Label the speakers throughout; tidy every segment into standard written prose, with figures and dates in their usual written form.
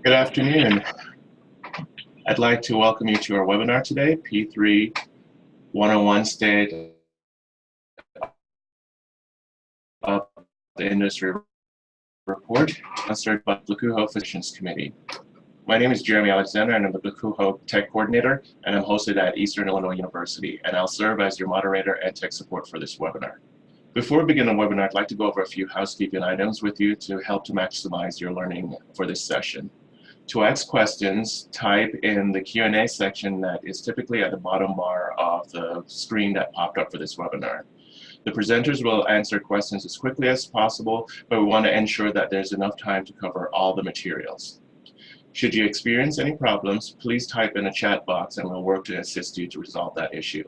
Speaker 1: Good afternoon. I'd like to welcome you to our webinar today, P3 101 State of the Industry Report, sponsored by the GLACUHO Physicians Committee. My name is Jeremy Alexander, and I'm the GLACUHO Tech Coordinator, and I'm hosted at Eastern Illinois University, and I'll serve as your moderator and tech support for this webinar. Before we begin the webinar, I'd like to go over a few housekeeping items with you to help to maximize your learning for this session. To ask questions, type in the Q&A section that is typically at the bottom bar of the screen that popped up for this webinar. The presenters will answer questions as quickly as possible, but we want to ensure that there's enough time to cover all the materials. Should you experience any problems, please type in a chat box and we'll work to assist you to resolve that issue.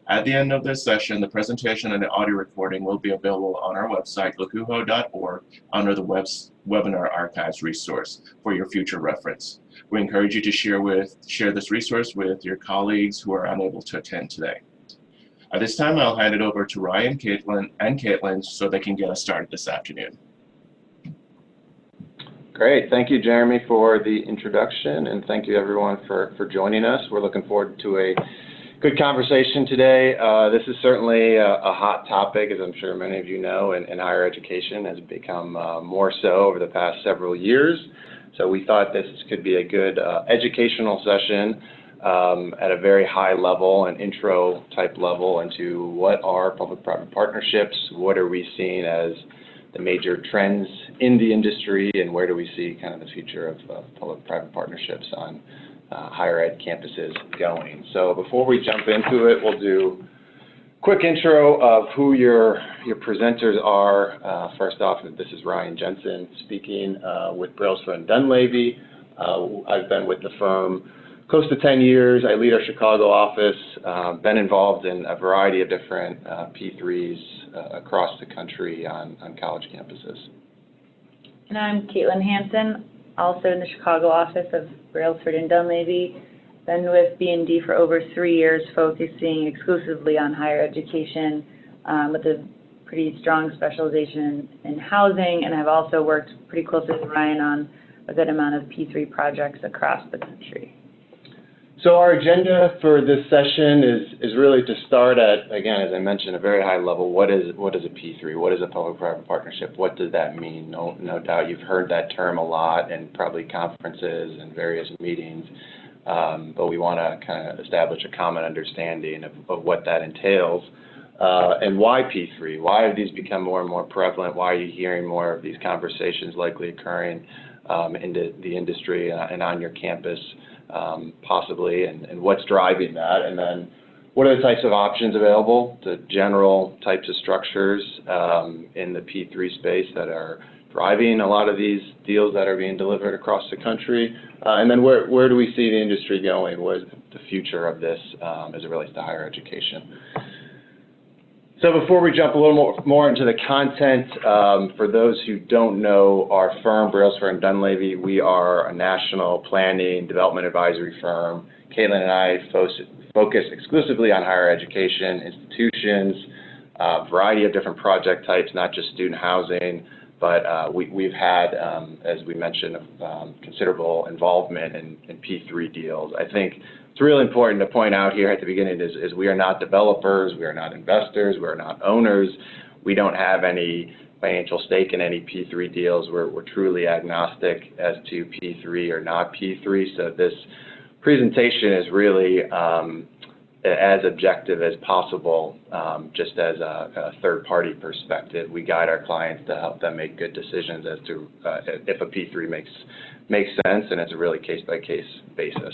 Speaker 1: At the end of this session, the presentation and the audio recording will be available on our website, glacuho.org, under the Webinar Archives resource for your future reference. We encourage you to share this resource with your colleagues who are unable to attend today. At this time, I'll hand it over to Ryan, Caitlin, so they can get us started this afternoon.
Speaker 2: Great. Thank you, Jeremy, for the introduction, and thank you, everyone, for joining us. We're looking forward to a good conversation today. This is certainly a hot topic, as I'm sure many of you know, and higher education has become more so over the past several years. So we thought this could be a good educational session at a very high level, an intro type level into what are public-private partnerships, what are we seeing as the major trends in the industry, and where do we see kind of the future of public-private partnerships on higher ed campuses going. So before we jump into it, we'll do a quick intro of who your presenters are. First off, this is Ryan Jensen speaking with Brailsford Dunlavey. I've been with the firm close to 10 years. I lead our Chicago office, been involved in a variety of different P3s across the country on college campuses.
Speaker 3: And I'm Caitlin Hansen, also in the Chicago office of Brailsford and Dunlavey. Been with B&D for over 3 years, focusing exclusively on higher education with a pretty strong specialization in housing, and I've also worked pretty closely with Ryan on a good amount of P3 projects across the country.
Speaker 2: So our agenda for this session is really to start at, again, as I mentioned, a very high level. What is a P3? What is a public-private partnership? What does that mean? No doubt you've heard that term a lot in probably conferences and various meetings, but we want to kind of establish a common understanding of what that entails and why P3? Why have these become more and more prevalent? Why are you hearing more of these conversations likely occurring in the industry and on your campus? Possibly, and what's driving that, and then what are the types of options available, the general types of structures in the P3 space that are driving a lot of these deals that are being delivered across the country, and then where do we see the industry going? What is the future of this as it relates to higher education? So before we jump a little more into the content, for those who don't know our firm, Brailsford Dunlavey, we are a national planning development advisory firm. Caitlin and I focus exclusively on higher education institutions, a variety of different project types, not just student housing, but we've had, as we mentioned, considerable involvement in P3 deals. I think it's really important to point out here at the beginning is we are not developers, we are not investors, we are not owners. We don't have any financial stake in any P3 deals. We're truly agnostic as to P3 or not P3. So this presentation is really as objective as possible, just as a third-party perspective. We guide our clients to help them make good decisions as to if a P3 makes sense, and it's a really case-by-case basis.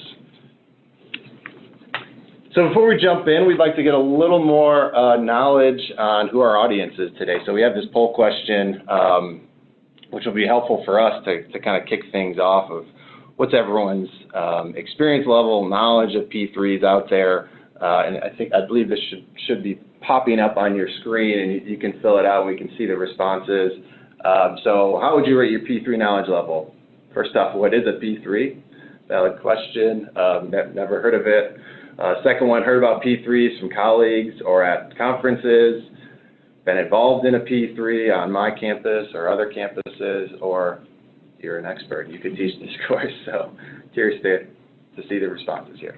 Speaker 2: So before we jump in, we'd like to get a little more knowledge on who our audience is today. So we have this poll question, which will be helpful for us to kind of kick things off of what's everyone's experience level, knowledge of P3s out there. And I believe this should be popping up on your screen, and you can fill it out and we can see the responses. So how would you rate your P3 knowledge level? First off, what is a P3? Valid question. Never heard of it. Second one, heard about P3s from colleagues or at conferences, been involved in a P3 on my campus or other campuses, or you're an expert. You could teach this course, so curious to see the responses here.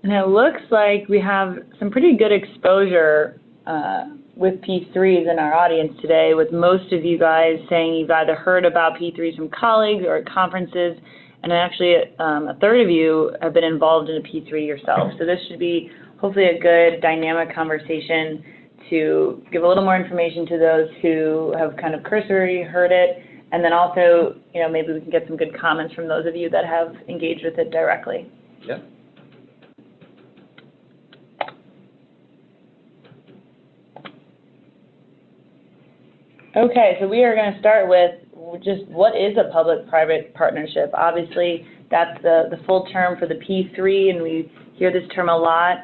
Speaker 3: And it looks like we have some pretty good exposure with P3s in our audience today, with most of you guys saying you've either heard about P3s from colleagues or at conferences, and actually a third of you have been involved in a P3 yourself. So this should be hopefully a good dynamic conversation to give a little more information to those who have kind of cursory heard it, and then also, you know, maybe we can get some good comments from those of you that have engaged with it directly.
Speaker 2: Yeah.
Speaker 3: Okay, so we are going to start with just what is a public-private partnership. Obviously, that's the full term for the P3, and we hear this term a lot,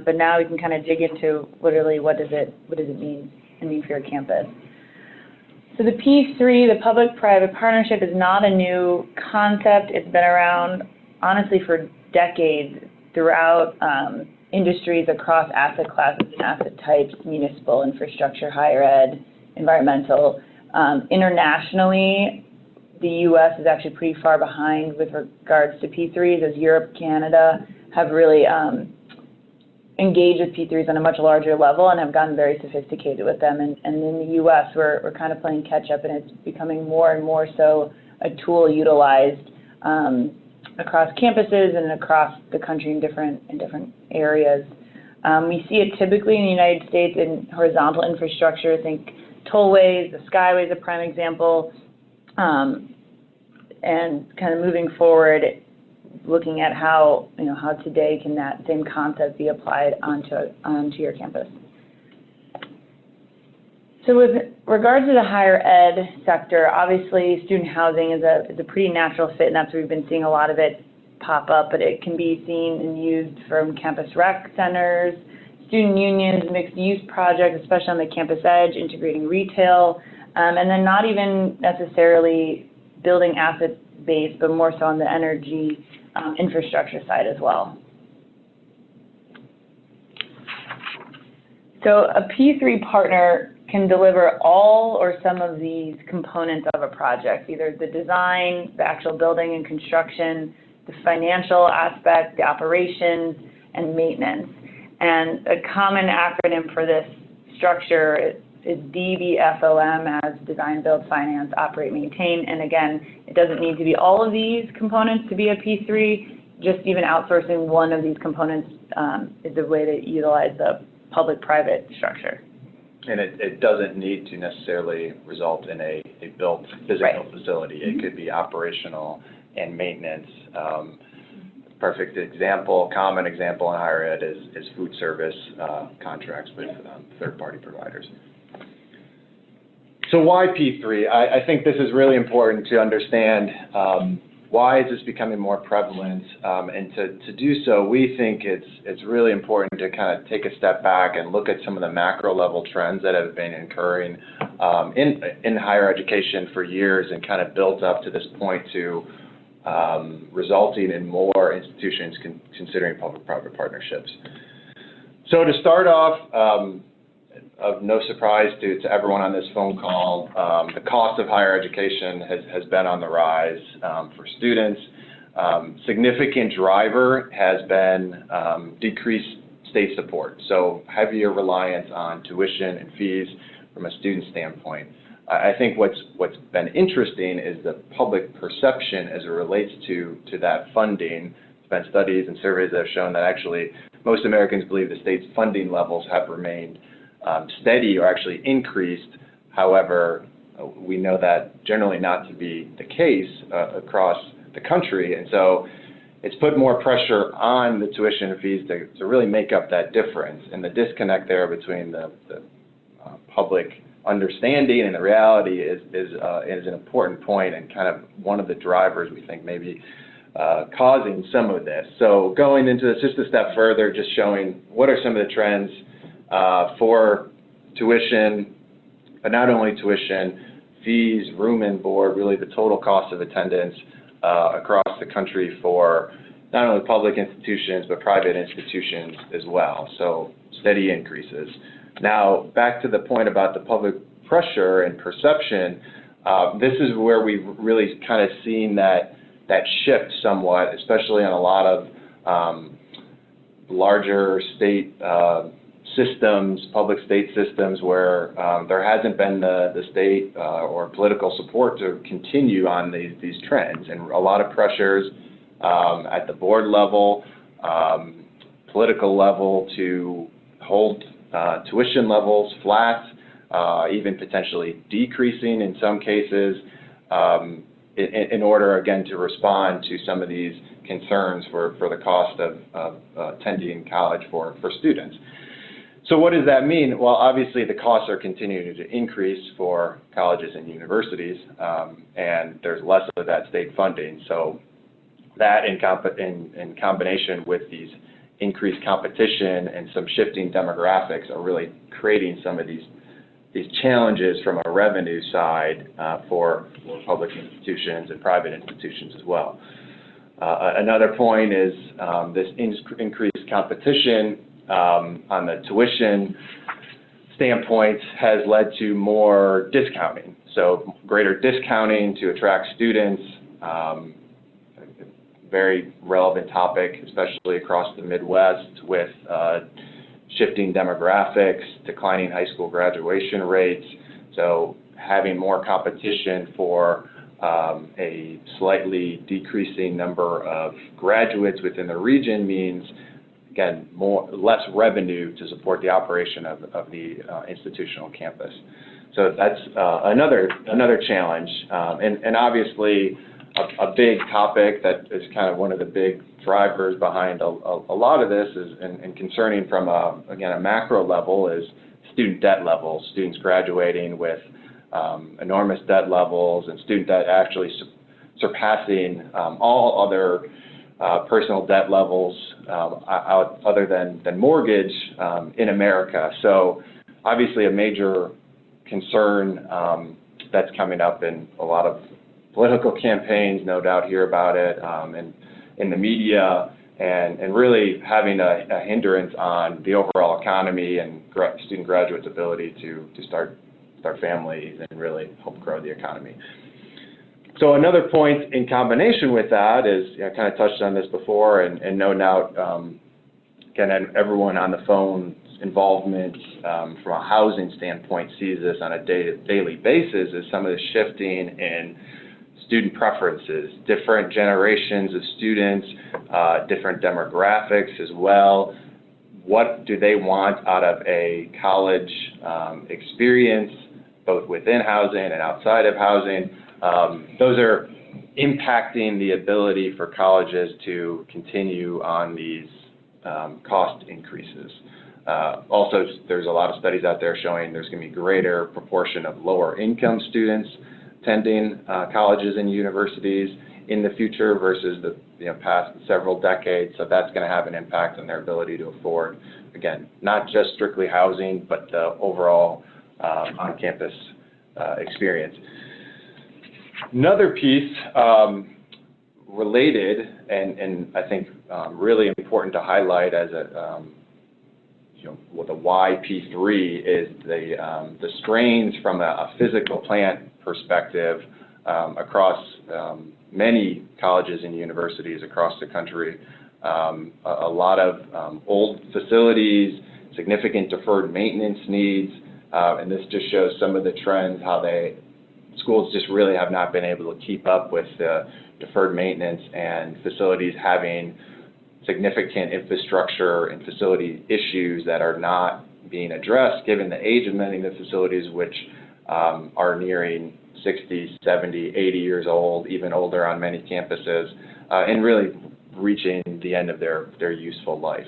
Speaker 3: but now we can kind of dig into literally what does it mean for your campus. So the P3, the public-private partnership, is not a new concept. It's been around, honestly, for decades throughout industries across asset classes and asset types, municipal, infrastructure, higher ed, environmental. Internationally, the U.S. is actually pretty far behind with regards to P3s, as Europe, Canada have really engaged with P3s on a much larger level and have gotten very sophisticated with them. And in the U.S., we're kind of playing catch up, and it's becoming more and more so a tool utilized across campuses and across the country in different areas. We see it typically in the United States in horizontal infrastructure. Think tollways, the Skyway is a prime example, and kind of moving forward, looking at how today can that same concept be applied onto your campus. So with regards to the higher ed sector, obviously student housing is a pretty natural fit, and that's where we've been seeing a lot of it pop up, but it can be seen and used from campus rec centers, student unions, mixed use projects, especially on the campus edge, integrating retail, and then not even necessarily building asset base, but more so on the energy infrastructure side as well. So a P3 partner can deliver all or some of these components of a project, either the design, the actual building and construction, the financial aspect, the operations, and maintenance. And a common acronym for this structure is DBFOM, as design, build, finance, operate, maintain. And again, it doesn't need to be all of these components to be a P3. Just even outsourcing one of these components is a way to utilize the public-private structure.
Speaker 2: And it doesn't need to necessarily result in a built physical facility. It could be operational and maintenance. Perfect example, common example in higher ed is food service contracts with third-party providers. So why P3? I think this is really important to understand why is this becoming more prevalent, and to do so, we think it's really important to kind of take a step back and look at some of the macro level trends that have been occurring in higher education for years and kind of built up to this point to resulting in more institutions considering public-private partnerships. So to start off, of no surprise to everyone on this phone call, the cost of higher education has been on the rise for students. Significant driver has been decreased state support, so heavier reliance on tuition and fees from a student standpoint. I think what's been interesting is the public perception as it relates to that funding. There's been studies and surveys that have shown that actually most Americans believe the state's funding levels have remained steady or actually increased. However, we know that generally not to be the case across the country, and so it's put more pressure on the tuition and fees to really make up that difference, and the disconnect there between the public understanding and the reality is an important point and kind of one of the drivers we think maybe causing some of this. So going into this just a step further, just showing what are some of the trends for tuition, but not only tuition, fees, room and board, really the total cost of attendance, across the country for not only public institutions, but private institutions as well. So steady increases. Now, back to the point about the public pressure and perception, this is where we've really kind of seen that shift somewhat, especially on a lot of larger state systems, public state systems, where there hasn't been the state or political support to continue on these trends, and a lot of pressures at the board level, political level, to hold tuition levels flat, even potentially decreasing in some cases, in order, again, to respond to some of these concerns for the cost of attending college for students. So what does that mean? Well, obviously the costs are continuing to increase for colleges and universities, and there's less of that state funding. So that in combination with these increased competition and some shifting demographics are really creating some of these challenges from a revenue side for public institutions and private institutions as well. Another point is this increased competition on the tuition standpoint has led to more discounting. So greater discounting to attract students, very relevant topic, especially across the Midwest with shifting demographics, declining high school graduation rates. So having more competition for a slightly decreasing number of graduates within the region means, again, less revenue to support the operation of the institutional campus. So that's another challenge, and obviously a big topic that is kind of one of the big drivers behind a lot of this is, and concerning from a macro level, is student debt levels. Students graduating with enormous debt levels, and student debt actually surpassing all other personal debt levels other than mortgage in America. So obviously a major concern that's coming up in a lot of political campaigns, no doubt hear about it, and in the media, and really having a hindrance on the overall economy and student graduates' ability to start families and really help grow the economy. So another point in combination with that is, I kind of touched on this before, and no doubt, again, everyone on the phone's involvement from a housing standpoint sees this on a daily basis, is some of the shifting in student preferences, different generations of students, different demographics as well. What do they want out of a college experience, both within housing and outside of housing? Those are impacting the ability for colleges to continue on these cost increases. Also, there's a lot of studies out there showing there's going to be greater proportion of lower income students attending colleges and universities in the future versus the past several decades. So that's going to have an impact on their ability to afford, again, not just strictly housing, but the overall on-campus experience. Another piece related, and I think really important to highlight as the why P3 is the strains from a physical plant perspective across many colleges and universities across the country. A lot of old facilities, significant deferred maintenance needs, and this just shows some of the trends, how schools just really have not been able to keep up with the deferred maintenance and facilities having significant infrastructure and facility issues that are not being addressed given the age of many of the facilities, which are nearing 60, 70, 80 years old, even older on many campuses, and really reaching the end of their useful life.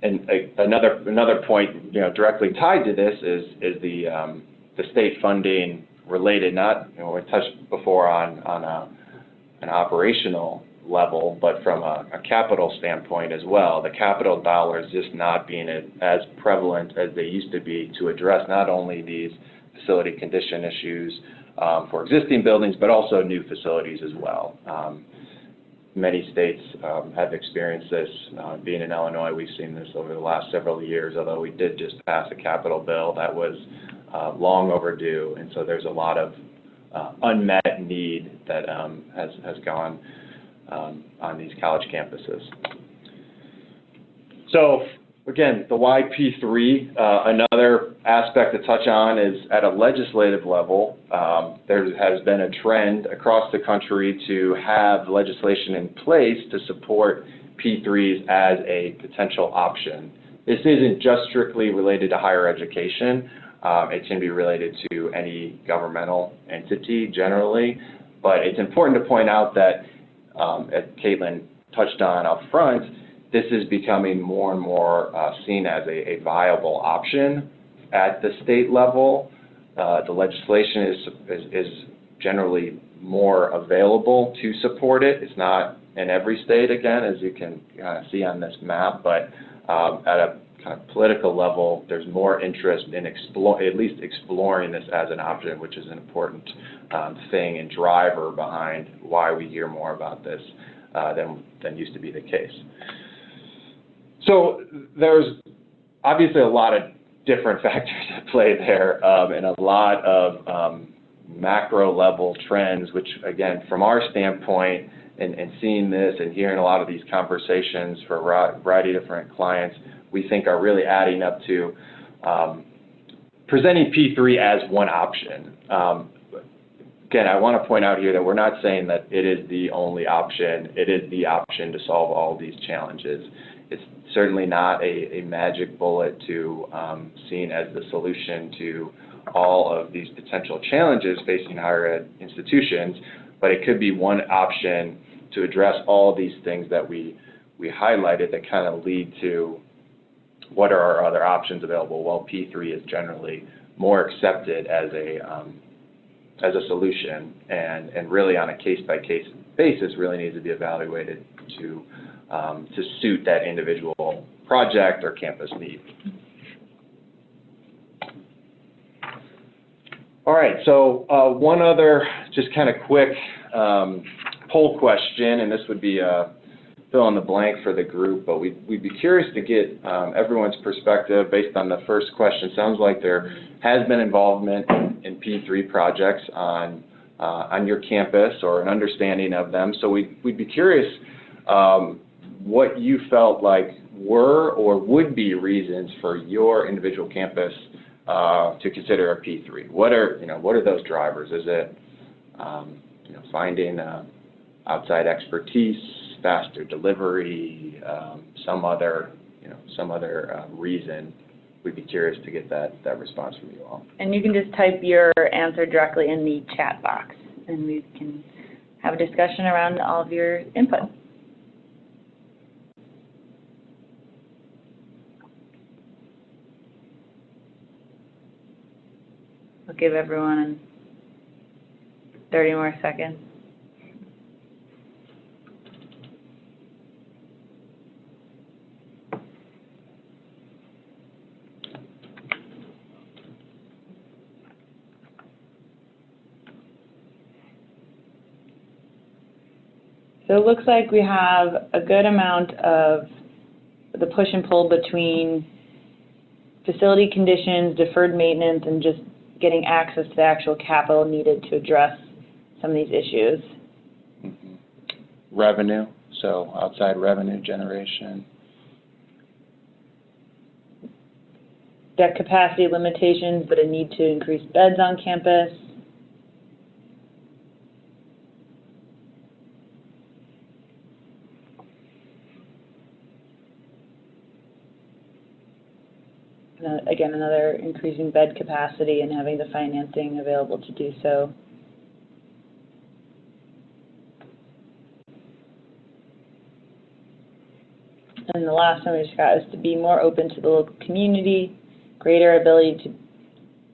Speaker 2: And another point, directly tied to this is the state funding related. Not, we touched before on an operational level, but from a capital standpoint as well. The capital dollars just not being as prevalent as they used to be to address not only these facility condition issues, for existing buildings, but also new facilities as well. Many states have experienced this. Being in Illinois, we've seen this over the last several years, although we did just pass a capital bill that was long overdue, and so there's a lot of unmet need that has gone on these college campuses. So again, the why P3, another aspect to touch on is at a legislative level, there has been a trend across the country to have legislation in place to support P3s as a potential option. This isn't just strictly related to higher education. It can be related to any governmental entity generally, but it's important to point out that, as Caitlin touched on up front, this is becoming more and more seen as a viable option at the state level. The legislation is generally more available to support it. It's not in every state, again, as you can see on this map, but at a kind of political level, there's more interest in at least exploring this as an option, which is an important thing and driver behind why we hear more about this than used to be the case. So there's obviously a lot of different factors at play there, and a lot of macro level trends, which again, from our standpoint, and seeing this and hearing a lot of these conversations for a variety of different clients, we think are really adding up to presenting P3 as one option. Again, I want to point out here that we're not saying that it is the only option. It is the option to solve all these challenges. It's certainly not a magic bullet to seen as the solution to all of these potential challenges facing higher ed institutions, but it could be one option to address all these things that we highlighted that kind of lead to what are our other options available. Well, P3 is generally more accepted as a solution, and really on a case-by-case basis really needs to be evaluated to suit that individual project or campus need. All right, so one other just kind of quick poll question, and this would be fill in the blank for the group, but we'd be curious to get everyone's perspective based on the first question. Sounds like there has been involvement in P3 projects on your campus or an understanding of them, so we'd be curious what you felt like were or would be reasons for your individual campus to consider a P3. What are those drivers? Is it finding outside expertise, faster delivery, some other reason? We'd be curious to get that response from you all. And
Speaker 3: you can just type your answer directly in the chat box, and we can have a discussion around all of your input. I'll give everyone 30 more seconds. So it looks like we have a good amount of the push and pull between facility conditions, deferred maintenance, and just getting access to the actual capital needed to address some of these issues.
Speaker 2: Mm-hmm. Revenue, so outside revenue generation.
Speaker 3: Debt capacity limitations, but a need to increase beds on campus. Again, another increasing bed capacity and having the financing available to do so. And the last one we just got is to be more open to the local community, greater ability to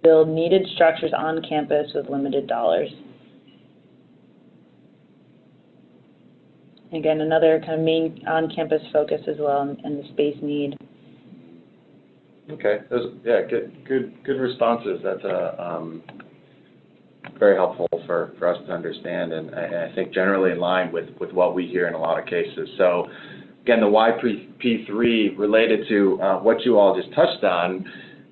Speaker 3: build needed structures on campus with limited dollars. Again, another kind of main on-campus focus as well, and the space need.
Speaker 2: Okay, good responses. That's very helpful for us to understand, and I think generally in line with what we hear in a lot of cases. So again, the why P3 related to what you all just touched on,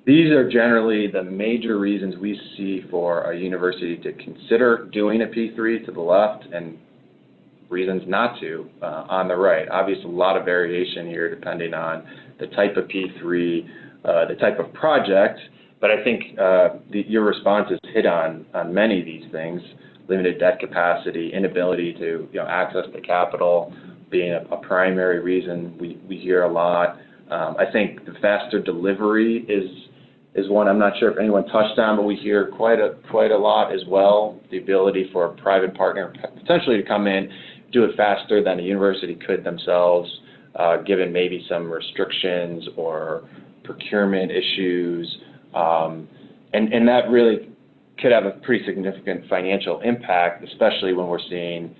Speaker 2: these are generally the major reasons we see for a university to consider doing a P3 to the left and reasons not to on the right. Obviously, a lot of variation here depending on the type of P3, the type of project, but I think your responses hit on many of these things: limited debt capacity, inability to access the capital being a primary reason we hear a lot. I think the faster delivery is one I'm not sure if anyone touched on, but we hear quite a lot as well. The ability for a private partner potentially to come in, do it faster than a university could themselves, given maybe some restrictions or procurement issues. And that really could have a pretty significant financial impact, especially when we're seeing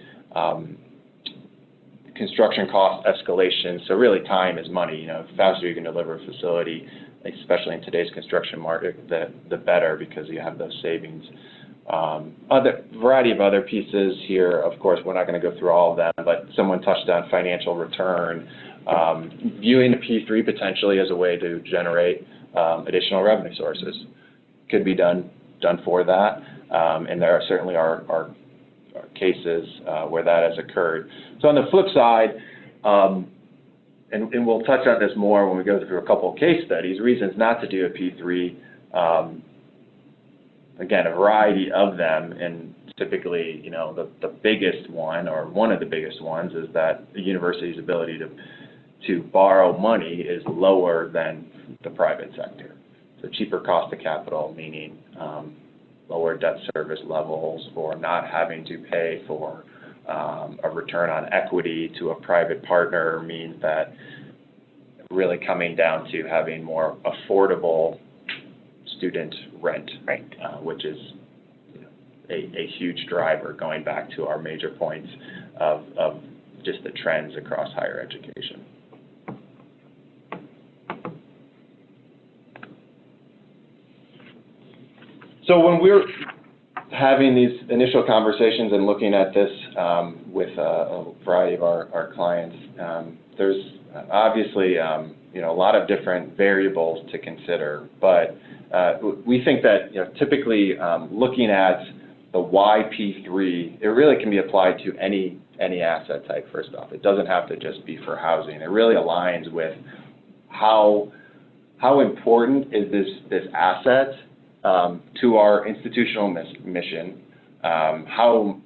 Speaker 2: construction cost escalation. So really time is money. The faster you can deliver a facility, especially in today's construction market, the better, because you have those savings. Other variety of other pieces here, of course, we're not going to go through all of them, but someone touched on financial return, viewing the P3 potentially as a way to generate additional revenue sources. Could be done for that, and there certainly are cases where that has occurred. So on the flip side, and we'll touch on this more when we go through a couple of case studies, reasons not to do a P3, again, a variety of them, and typically, the biggest one, or one of the biggest ones, is that the university's ability to borrow money is lower than the private sector. So cheaper cost of capital, meaning lower debt service levels, or not having to pay for a return on equity to a private partner, means that really coming down to having more affordable student rent, right, which is a huge driver, going back to our major points of just the trends across higher education. So when we're having these initial conversations and looking at this with a variety of our clients, there's obviously a lot of different variables to consider, but we think that typically looking at the YP3, it really can be applied to any asset type. First off, it doesn't have to just be for housing. It really aligns with how important is this asset to our institutional mission. How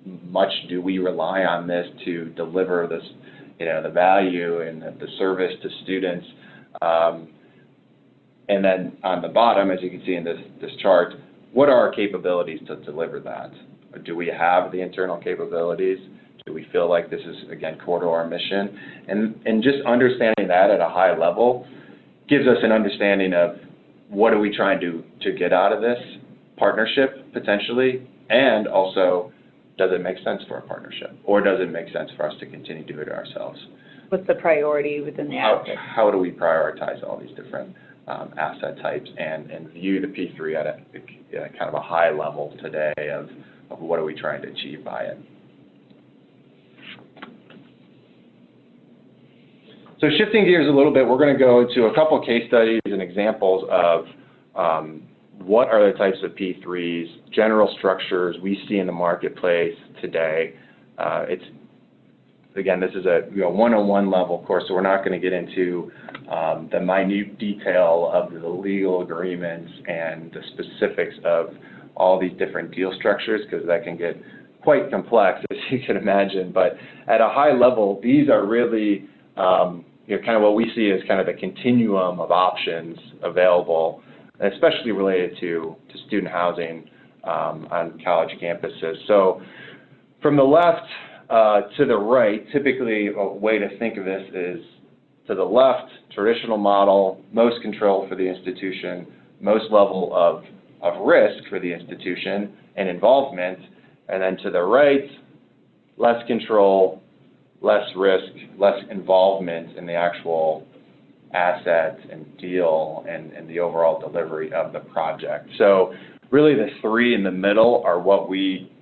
Speaker 2: much do we rely on this to deliver this, the value and the service to students? And then on the bottom, as you can see in this chart, what are our capabilities to deliver that? Do we have the internal capabilities? Do we feel like this is, again, core to our mission? And just understanding that at a high level gives us an understanding of what are we trying to get out of this partnership, potentially, and also, does it make sense for a partnership, or does it make sense for us to continue to do it ourselves?
Speaker 3: What's the priority within the asset?
Speaker 2: How do we prioritize all these different asset types and view the P3 at a kind of a high level today of what are we trying to achieve by it? So shifting gears a little bit, we're going to go into a couple case studies and examples of what are the types of P3s, general structures we see in the marketplace today. Again, this is a 101 level course, so we're not going to get into the minute detail of the legal agreements and the specifics of all these different deal structures, because that can get quite complex, as you can imagine. But at a high level, these are really kind of what we see as kind of the continuum of options available, especially related to student housing on college campuses. So from the left to the right, typically a way to think of this is, to the left, traditional model, most control for the institution, most level of risk for the institution and involvement, and then to the right, less control, less risk, less involvement in the actual asset and deal and the overall delivery of the project. So Really the three in the middle are what we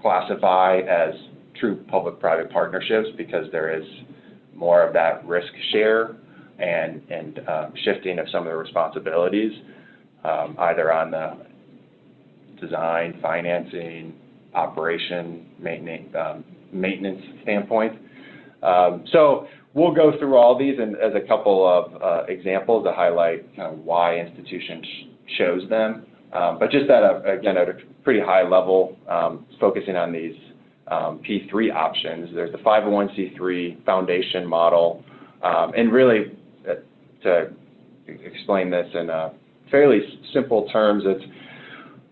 Speaker 2: classify as true public-private partnerships because there is more of that risk share and shifting of some of the responsibilities, either on the design, financing, operation, maintenance standpoint. So we'll go through all these and as a couple of examples to highlight kind of why institutions chose them. But just again, at a pretty high level, focusing on these P3 options, there's the 501c3 foundation model. And really, to explain this in fairly simple terms, it's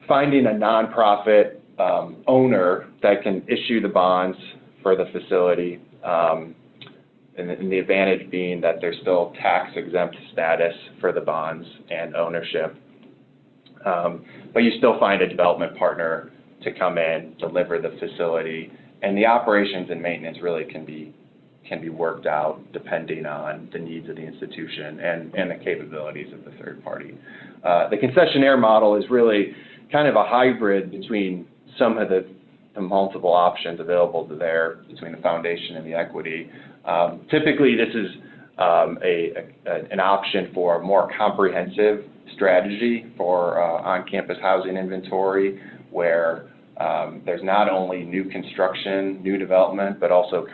Speaker 2: finding a nonprofit owner that can issue the bonds for the facility, and the advantage being that there's still tax-exempt status for the bonds and ownership. But you still find a development partner to come in, deliver the facility, and the operations and maintenance really can be worked out depending on the needs of the institution and the capabilities of the third party. The concessionaire model is really kind of a hybrid between some of the multiple options available there between the foundation and the equity. Typically, this is an option for a more comprehensive strategy for on-campus housing inventory, where there's not only new construction, new development, but also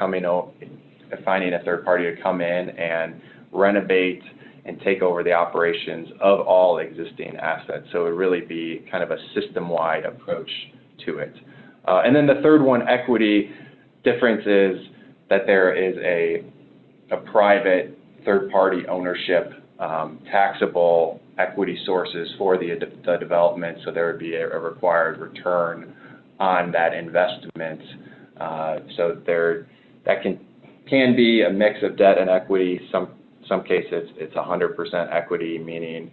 Speaker 2: finding a third party to come in and renovate and take over the operations of all existing assets. So it would really be kind of a system-wide approach to it. And then the third one, equity, difference is that there is a private third-party ownership, taxable equity sources for the development, so there would be a required return on that investment. So that can be a mix of debt and equity. Some cases it's 100% equity, meaning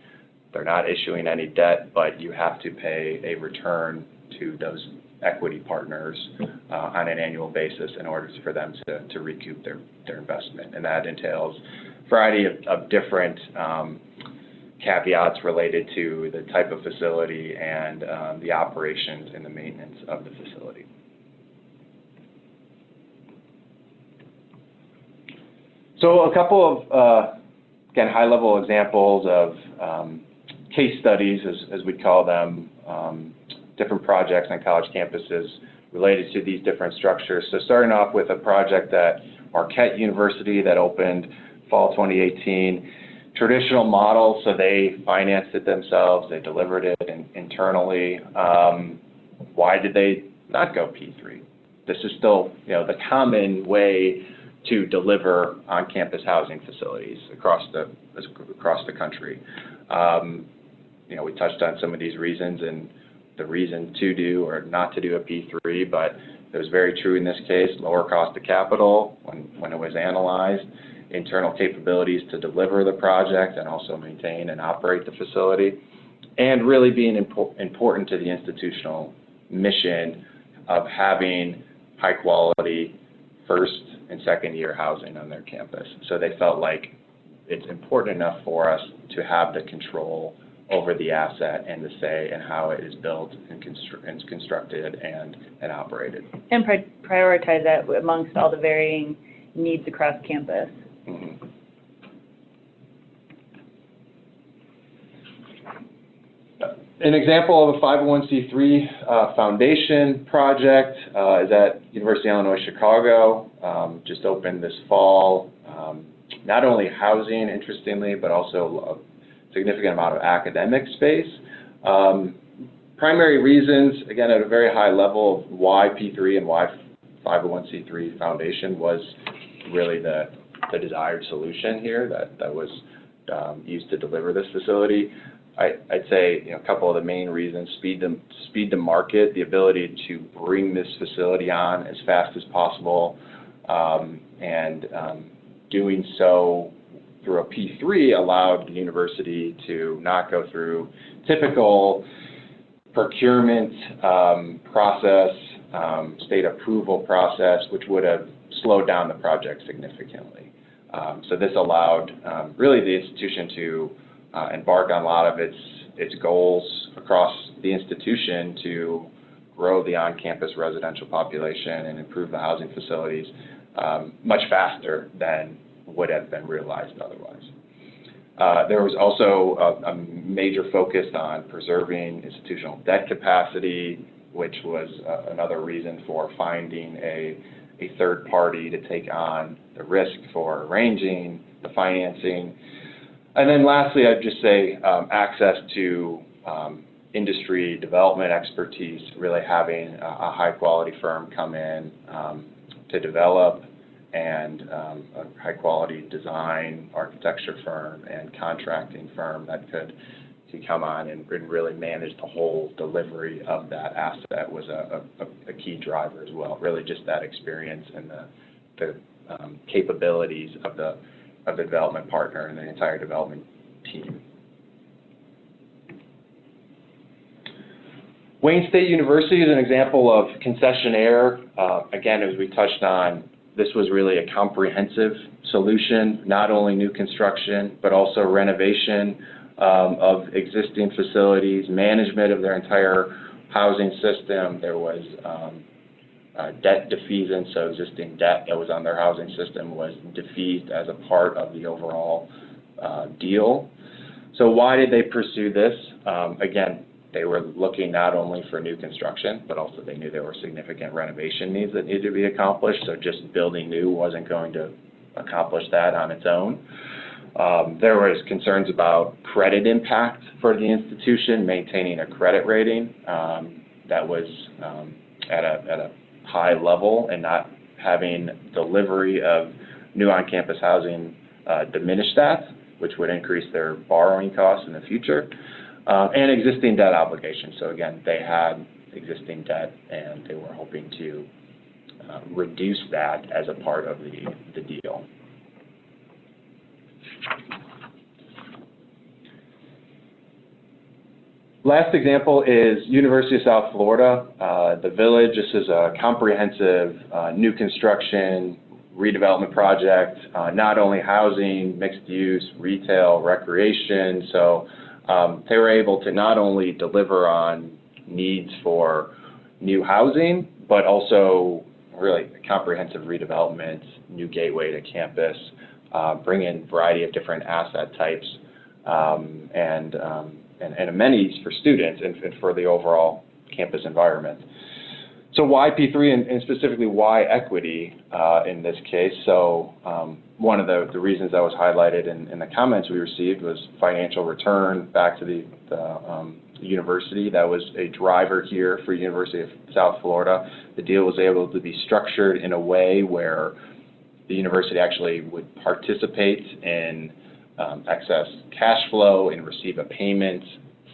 Speaker 2: they're not issuing any debt, but you have to pay a return to those equity partners on an annual basis in order for them to recoup their investment. And that entails a variety of different caveats related to the type of facility and the operations and the maintenance of the facility. So a couple of, again, high-level examples of case studies, as we call them, different projects on college campuses related to these different structures. So starting off with a project at Marquette University that opened fall 2018. Traditional model, so they financed it themselves, they delivered it internally. Why did they not go P3? This is still, the common way to deliver on-campus housing facilities across the country. We touched on some of these reasons and the reason to do or not to do a P3, but it was very true in this case. Lower cost of capital when it was analyzed, internal capabilities to deliver the project and also maintain and operate the facility, and really being important to the institutional mission of having high quality first and second year housing on their campus. So they felt like it's important enough for us to have the control over the asset and the say in how it is built and constructed and operated.
Speaker 3: And prioritize that amongst all the varying needs across campus.
Speaker 2: Mm-hmm. An example of a 501c3 foundation project is at University of Illinois Chicago, just opened this fall. Not only housing, interestingly, but also a significant amount of academic space. Primary reasons, again, at a very high level of why P3 and why 501c3 foundation was really the desired solution here that was used to deliver this facility. I'd say a couple of the main reasons: speed to market, the ability to bring this facility on as fast as possible, and doing so through a P3 allowed the university to not go through typical procurement process, state approval process, which would have slowed down the project significantly. So this allowed really the institution to embark on a lot of its its goals across the institution to grow the on-campus residential population and improve the housing facilities much faster than would have been realized otherwise. There was also a major focus on preserving institutional debt capacity, which was another reason for finding a third party to take on the risk for arranging the financing. And then lastly, I'd just say access to industry development expertise, really having a high-quality firm come in to develop, and a high-quality design, architecture firm, and contracting firm that could come on and really manage the whole delivery of that asset was a key driver as well. Really, just that experience and the capabilities of the development partner and the entire development team. Wayne State University is an example of concessionaire. Again, as we touched on, this was really a comprehensive solution, not only new construction, but also renovation of existing facilities, management of their entire housing system. There was debt defeasance, so existing debt that was on their housing system was defeased as a part of the overall deal. So why did they pursue this? Again, they were looking not only for new construction, but also they knew there were significant renovation needs that needed to be accomplished, so just building new wasn't going to accomplish that on its own. There was concerns about credit impact for the institution, maintaining a credit rating that was at a high level and not having delivery of new on-campus housing diminish that, which would increase their borrowing costs in the future, and existing debt obligations. So again, they had existing debt and they were hoping to reduce that as a part of the deal. Last example is University of South Florida, the Village. This is a comprehensive new construction redevelopment project, not only housing, mixed use, retail, recreation. So they were able to not only deliver on needs for new housing, but also really comprehensive redevelopment, new gateway to campus, bring in a variety of different asset types, and amenities for students and for the overall campus environment. So why P3 and specifically why equity in this case? So one of the reasons that was highlighted in the comments we received was financial return back to the university. That was a driver here for University of South Florida. The deal was able to be structured in a way where the university actually would participate in excess cash flow and receive a payment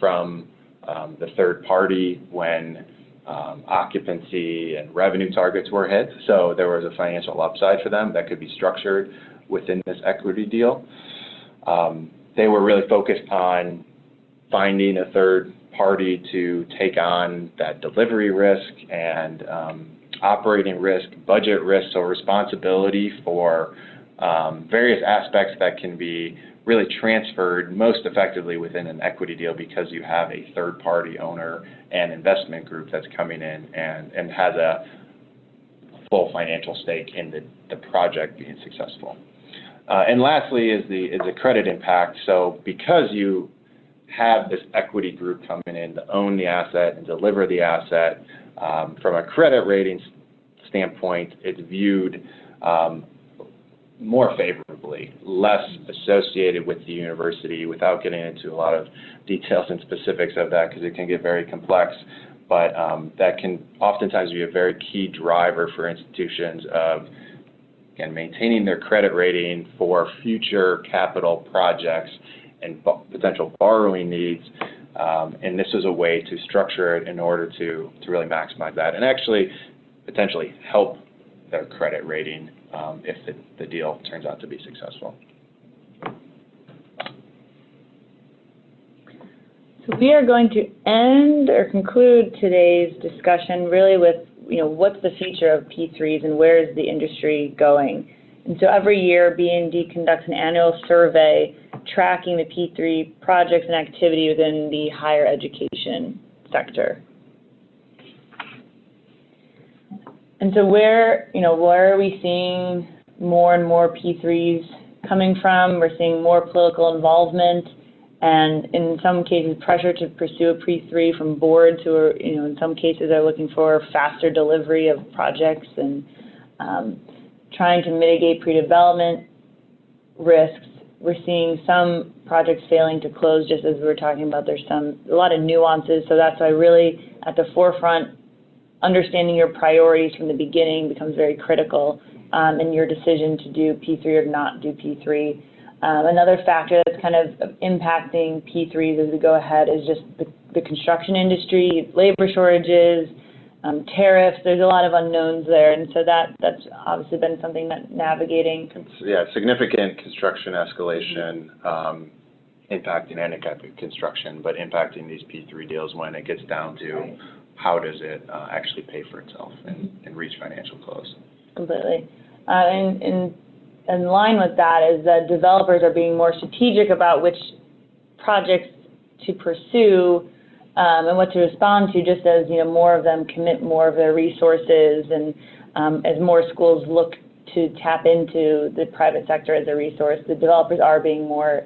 Speaker 2: from the third party when occupancy and revenue targets were hit. So there was a financial upside for them that could be structured within this equity deal. They were really focused on finding a third party to take on that delivery risk and operating risk, budget risk, so responsibility for various aspects that can be really transferred most effectively within an equity deal because you have a third-party owner and investment group that's coming in and has a full financial stake in the project being successful. And lastly is the credit impact. So because you have this equity group coming in to own the asset and deliver the asset, from a credit rating standpoint, it's viewed more favorably, less associated with the university, without getting into a lot of details and specifics of that because it can get very complex, but that can oftentimes be a very key driver for institutions of, again, maintaining their credit rating for future capital projects and potential borrowing needs, and this is a way to structure it in order to really maximize that and actually potentially help their credit rating if the deal turns out to be successful.
Speaker 3: So we are going to end or conclude today's discussion really with, what's the future of P3s and where is the industry going? And so every year, B&D conducts an annual survey tracking the P3 projects and activity within the higher education sector. And so where are we seeing more and more P3s coming from? We're seeing more political involvement, and in some cases pressure to pursue a P3 from boards who are, in some cases are looking for faster delivery of projects and trying to mitigate pre-development risks. We're seeing some projects failing to close, just as we were talking about. There's a lot of nuances, so that's why really at the forefront, understanding your priorities from the beginning becomes very critical in your decision to do P3 or not do P3. Another factor that's kind of impacting P3s as we go ahead is just the construction industry, labor shortages, tariffs. There's a lot of unknowns there, and so that's obviously been something that navigating.
Speaker 2: Yeah, significant construction escalation impacting any type of construction, but impacting these P3 deals when it gets down to how does it actually pay for itself and reach financial close.
Speaker 3: Completely. In line with that is that developers are being more strategic about which projects to pursue and what to respond to, just as more of them commit more of their resources, and as more schools look to tap into the private sector as a resource, the developers are being more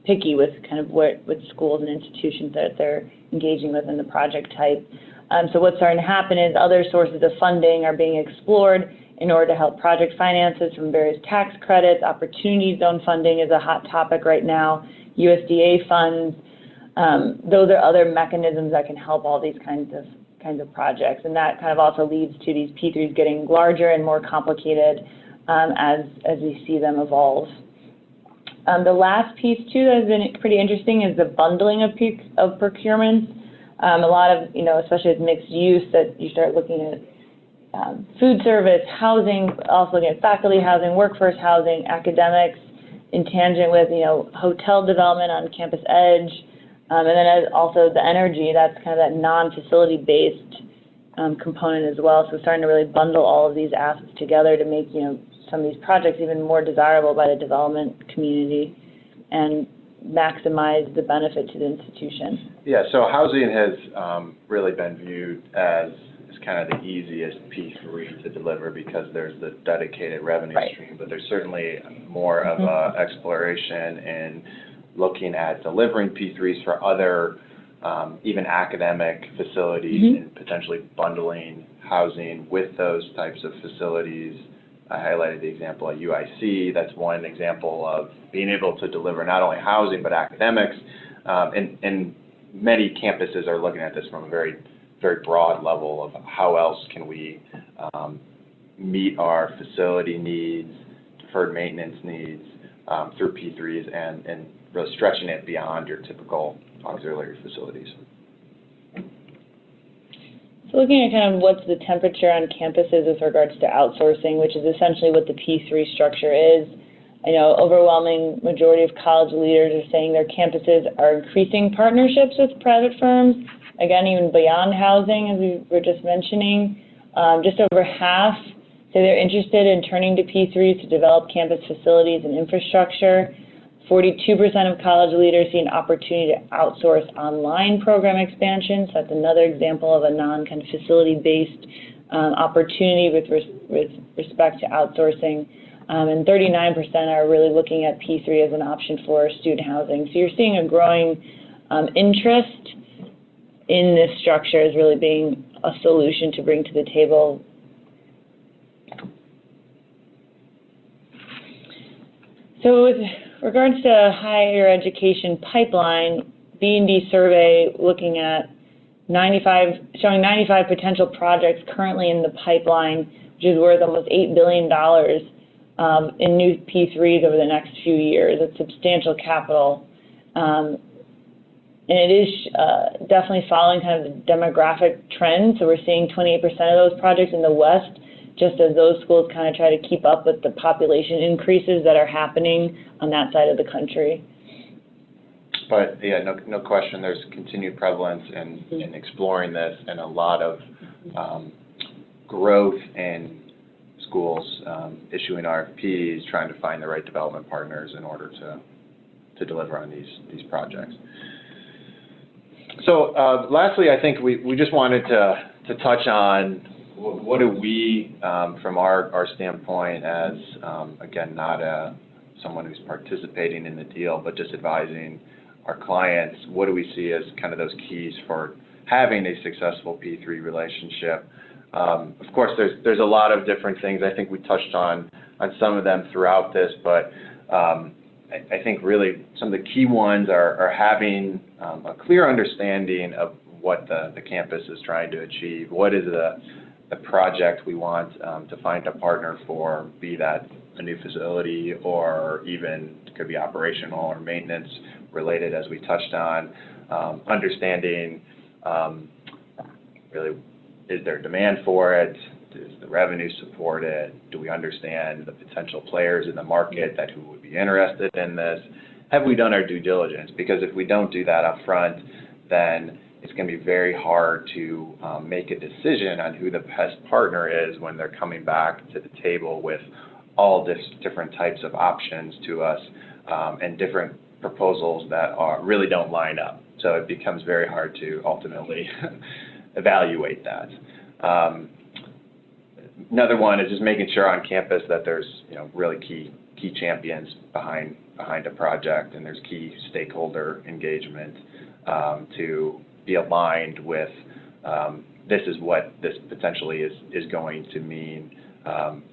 Speaker 3: picky with kind of what schools and institutions that they're engaging with in the project type. So what's starting to happen is other sources of funding are being explored in order to help project finances, from various tax credits. Opportunity zone funding is a hot topic right now. USDA funds. Those are other mechanisms that can help all these kinds of projects, and that kind of also leads to these P3s getting larger and more complicated as we see them evolve. The last piece too that has been pretty interesting is the bundling of procurements. A lot of, especially with mixed use, that you start looking at food service, housing, also looking at faculty housing, workforce housing, academics, in tangent with, hotel development on campus edge, and then also the energy, that's kind of that non-facility based component as well. So starting to really bundle all of these assets together to make, some of these projects even more desirable by the development community and maximize the benefit to the institution.
Speaker 2: Yeah, so housing has really been viewed as kind of the easiest P3 to deliver because there's the dedicated revenue stream, but there's certainly more of a exploration in looking at delivering P3s for other even academic facilities and potentially bundling housing with those types of facilities. I highlighted the example at UIC. That's one example of being able to deliver not only housing but academics, and many campuses are looking at this from a very broad level of how else can we meet our facility needs, deferred maintenance needs through P3s and really stretching it beyond your typical auxiliary facilities.
Speaker 3: So looking at kind of what's the temperature on campuses with regards to outsourcing, which is essentially what the P3 structure is. I know overwhelming majority of college leaders are saying their campuses are increasing partnerships with private firms, again, even beyond housing, as we were just mentioning. Just over half say they're interested in turning to P3s to develop campus facilities and infrastructure. 42% of college leaders see an opportunity to outsource online program expansion. So that's another example of a non-kind of facility-based opportunity with respect to outsourcing. And 39% are really looking at P3 as an option for student housing. So you're seeing a growing interest in this structure as really being a solution to bring to the table. So with regards to higher education pipeline, B&D survey looking at showing 95 potential projects currently in the pipeline, which is worth almost $8 billion in new P3s over the next few years. It's substantial capital. And it is definitely following kind of the demographic trends. So we're seeing 28% of those projects in the West, just as those schools kind of try to keep up with the population increases that are happening on that side of the country.
Speaker 2: But yeah, no question, there's continued prevalence in exploring this, and a lot of growth in schools issuing RFPs, trying to find the right development partners in order to to deliver on these projects. So lastly, I think we just wanted to touch on what do we, from our standpoint as, again, not someone who's participating in the deal, but just advising our clients, what do we see as kind of those keys for having a successful P3 relationship? Of course, there's a lot of different things. I think we touched on some of them throughout this, but I think really some of the key ones are having a clear understanding of what the campus is trying to achieve. What is the project we want to find a partner for, be that a new facility or even could be operational or maintenance related, as we touched on. Understanding really, is there demand for it? Does the revenue support it? Do we understand the potential players in the market who would be interested in this? Have we done our due diligence? Because if we don't do that up front, then it's going to be very hard to make a decision on who the best partner is when they're coming back to the table with all different types of options to us and different proposals that really don't line up. So it becomes very hard to ultimately evaluate that. Another one is just making sure on campus that there's really key champions behind a project, and there's key stakeholder engagement to be aligned with this is what this potentially is going to mean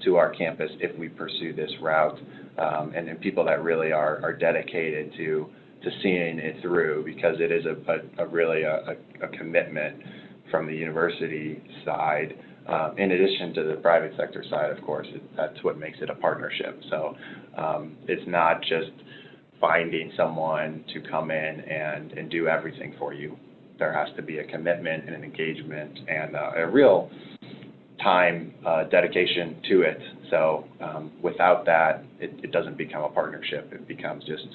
Speaker 2: to our campus if we pursue this route, and then people that really are dedicated to seeing it through, because it is really a commitment from the university side. In addition to the private sector side, of course, that's what makes it a partnership. So it's not just finding someone to come in and do everything for you. There has to be a commitment and an engagement and a real time dedication to it. So without that, it doesn't become a partnership. It becomes just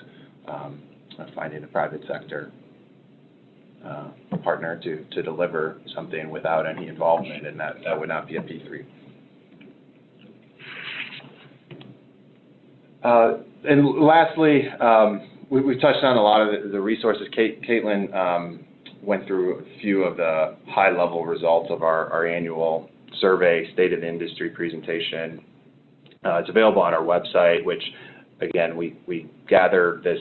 Speaker 2: finding a private sector partner to deliver something without any involvement, and that would not be a P3. And lastly, we've touched on a lot of the resources. Caitlin went through a few of the high-level results of our annual survey, State of the Industry presentation. It's available on our website, which, again, we gather this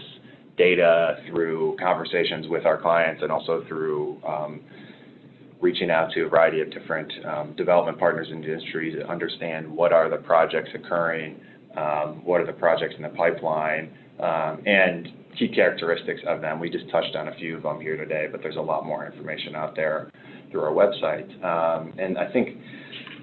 Speaker 2: data through conversations with our clients and also through reaching out to a variety of different development partners in the industry to understand what are the projects occurring, what are the projects in the pipeline, and key characteristics of them. We just touched on a few of them here today, but there's a lot more information out there through our website. And I think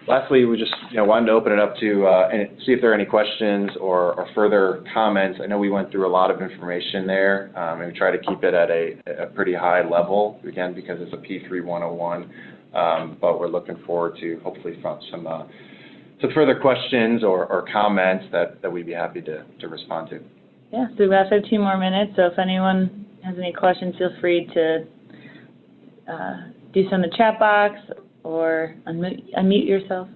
Speaker 2: lastly, we just wanted to open it up to and see if there are any questions or further comments. I know we went through a lot of information there, and we try to keep it at a pretty high level, again, because it's a P3 101, but we're looking forward to hopefully some further questions or comments that we'd be happy to respond to.
Speaker 3: Yeah, so we have 2 more minutes, so if anyone has any questions, feel free to do so in the chat box or unmute yourself.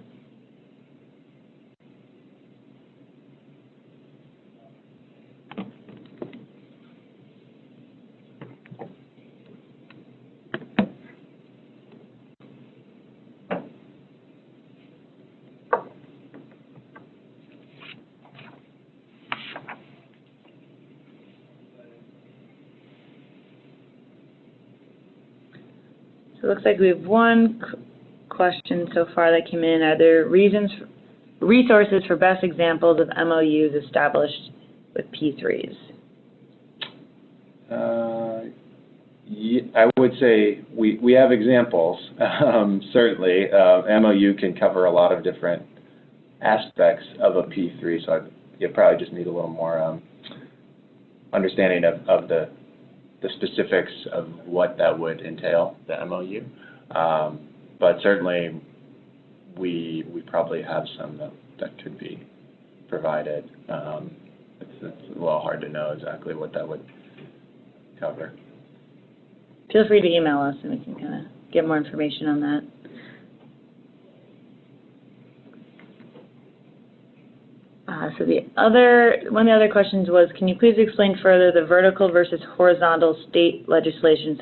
Speaker 3: So it looks like we have one question so far that came in. Are there resources for best examples of MOUs established with P3s?
Speaker 2: I would say we have examples. Certainly, MOU can cover a lot of different aspects of a P3, so you probably just need a little more understanding of the specifics of what that would entail, the MOU. But certainly, we probably have some that could be provided. It's a little hard to know exactly what that would cover.
Speaker 3: Feel free to email us and we can kind of get more information on that. So one of the other questions was, can you please explain further the vertical versus horizontal state legislation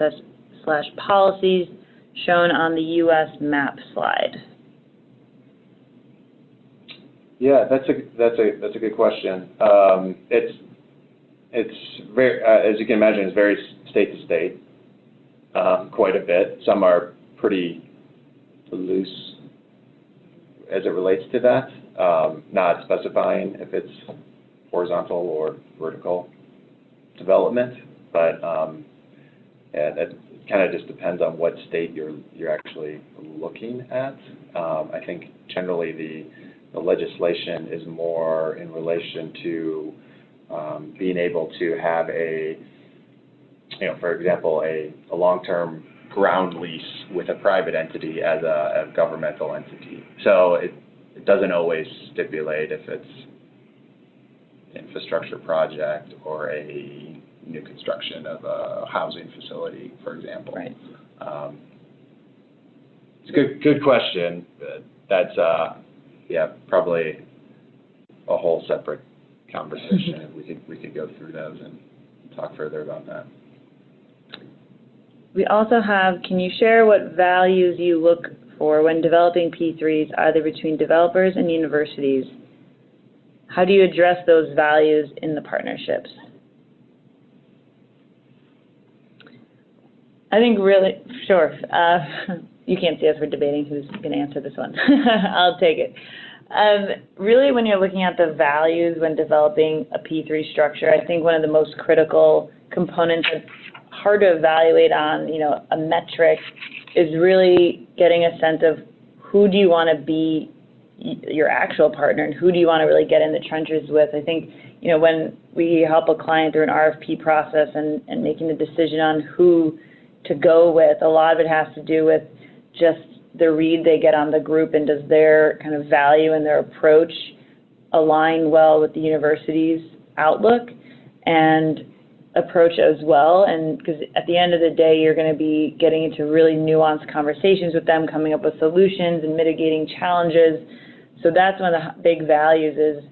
Speaker 3: / policies shown on the U.S. map slide?
Speaker 2: Yeah, that's a good question. It's very, as you can imagine, it's very state to state, quite a bit. Some are pretty loose as it relates to that, not specifying if it's horizontal or vertical development, but yeah, that kind of just depends on what state you're actually looking at. I think generally the legislation is more in relation to being able to have for example, a long-term ground lease with a private entity as a governmental entity. So it doesn't always stipulate if it's infrastructure project or a new construction of a housing facility, for example.
Speaker 3: Right.
Speaker 2: It's a good question. That's probably a whole separate conversation. we could go through those and talk further about that.
Speaker 3: We also have, can you share what values you look for when developing P3s, either between developers and universities? How do you address those values in the partnerships? I think really, sure. You can't see us, we're debating who's going to answer this one. I'll take it. Really, when you're looking at the values when developing a P3 structure, I think one of the most critical components that's hard to evaluate on, a metric is really getting a sense of who do you want to be your actual partner and who do you want to really get in the trenches with. I think, when we help a client through an RFP process and making the decision on who to go with, a lot of it has to do with just the read they get on the group and does their kind of value and their approach align well with the university's outlook and approach as well. And because at the end of the day, you're going to be getting into really nuanced conversations with them, coming up with solutions and mitigating challenges. So that's one of the big values is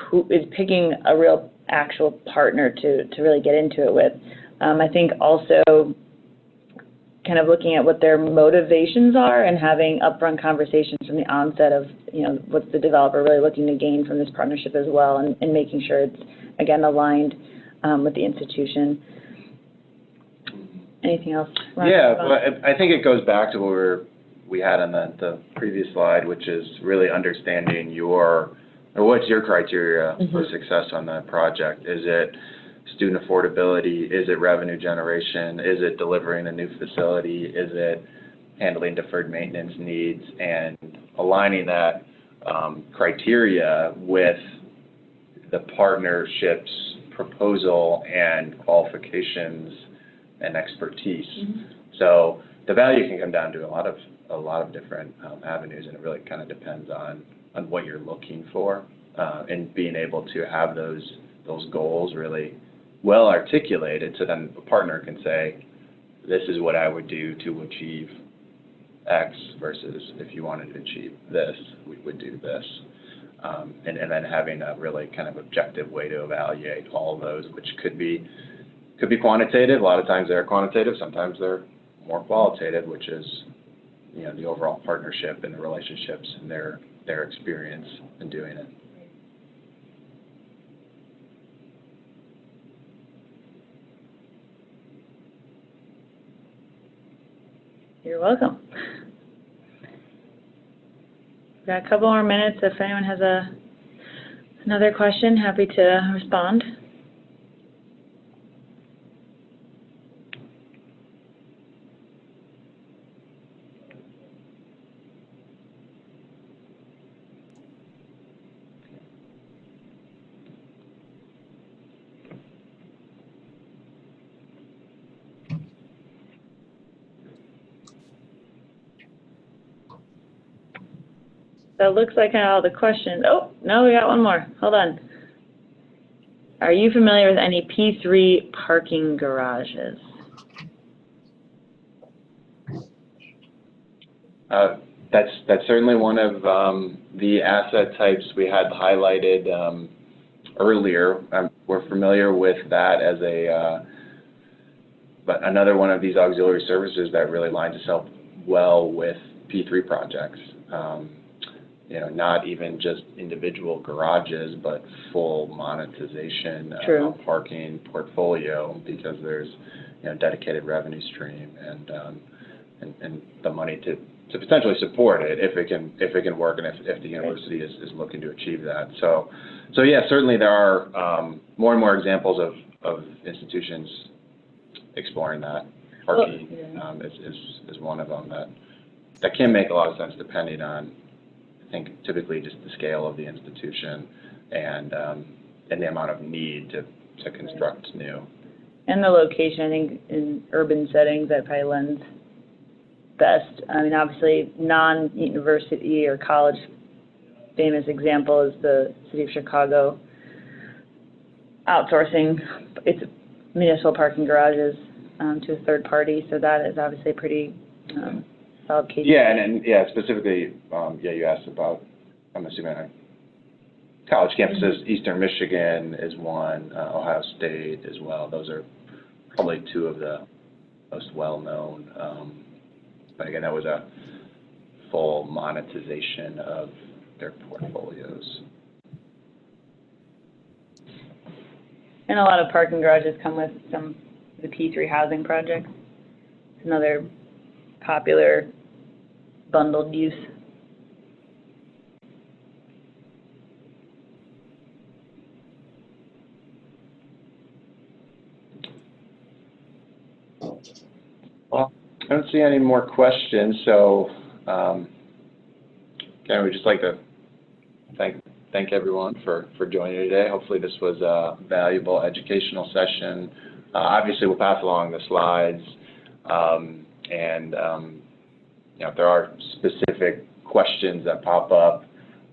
Speaker 3: who is picking a real actual partner to really get into it with. I think also kind of looking at what their motivations are and having upfront conversations from the onset of, what's the developer really looking to gain from this partnership as well, and making sure it's, again, aligned with the institution. Anything else?
Speaker 2: Yeah, well, I think it goes back to what we had on the previous slide, which is really understanding what's your criteria for success on that project. Is it student affordability? Is it revenue generation? Is it delivering a new facility? Is it handling deferred maintenance needs? And aligning that criteria with the partnership's proposal and qualifications and expertise. So the value can come down to a lot of different avenues, and it really kind of depends on what you're looking for, and being able to have those goals really well articulated, so then a partner can say, this is what I would do to achieve X, versus if you wanted to achieve this, we would do this. And then having a really kind of objective way to evaluate all of those, which could be quantitative. A lot of times they're quantitative, sometimes they're more qualitative, which is, the overall partnership and the relationships and their experience in doing it.
Speaker 3: You're welcome. We've got a couple more minutes. If anyone has another question, happy to respond. That looks like all the questions. Oh, no, we got one more. Hold on. Are you familiar with any P3 parking garages?
Speaker 2: That's certainly one of the asset types we had highlighted earlier. We're familiar with that as but another one of these auxiliary services that really lines itself well with P3 projects. Not even just individual garages, but full monetization of parking portfolio, because there's dedicated revenue stream and the money to potentially support it if it can work, and if the university is looking to achieve that. So yeah, certainly there are more and more examples of institutions exploring that. Parking is one of them that can make a lot of sense depending on, I think, typically just the scale of the institution and the amount of need to construct new. And
Speaker 3: the location, I think, in urban settings, that probably lends best. I mean, obviously, non-university or college famous example is the City of Chicago outsourcing its municipal parking garages to a third party. So that is obviously a pretty solid case.
Speaker 2: Yeah, and specifically, you asked about, I'm assuming, college campuses. Eastern Michigan is one, Ohio State as well. Those are probably two of the most well-known. But again, that was a full monetization of their portfolios.
Speaker 3: And a lot of parking garages come with some of the P3 housing projects. It's another popular bundled use.
Speaker 2: Well, I don't see any more questions, so again, we'd just like to thank everyone for joining today. Hopefully this was a valuable educational session. Obviously, we'll pass along the slides, and if there are specific questions that pop up,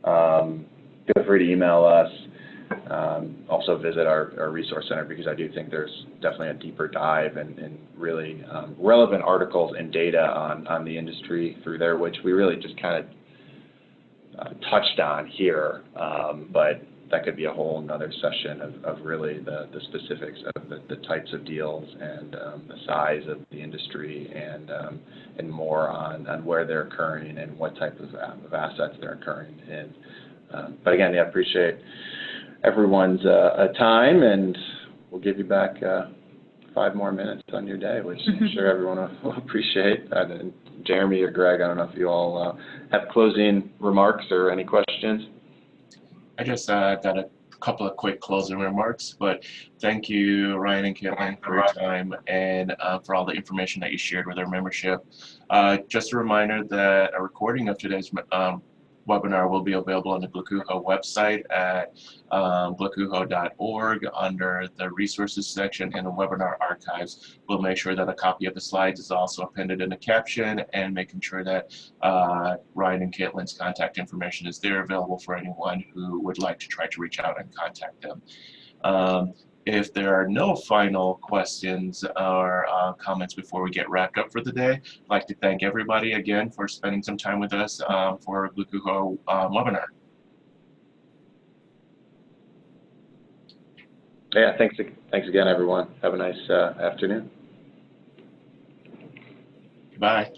Speaker 2: feel free to email us. Also visit our resource center, because I do think there's definitely a deeper dive and really relevant articles and data on the industry through there, which we really just kind of touched on here, but that could be a whole another session of really the specifics of the types of deals and the size of the industry and more on where they're occurring and what type of assets they're occurring in. But again, I appreciate everyone's time, and we'll give you back 5 more minutes on your day, which I'm sure everyone will appreciate. And Jeremy or Greg, I don't know if you all have closing remarks or any questions.
Speaker 1: I just got a couple of quick closing remarks, but thank you, Ryan and Caitlin, for your time and for all the information that you shared with our membership. Just a reminder that a recording of today's webinar will be available on the GLACUHO website at glacuho.org under the resources section in the webinar archives. We'll make sure that a copy of the slides is also appended in the caption, and making sure that Ryan and Caitlin's contact information is there available for anyone who would like to try to reach out and contact them. If there are no final questions or comments before we get wrapped up for the day, I'd like to thank everybody again for spending some time with us for a GLACUHO webinar.
Speaker 2: Yeah, thanks again, everyone. Have a nice afternoon.
Speaker 1: Bye.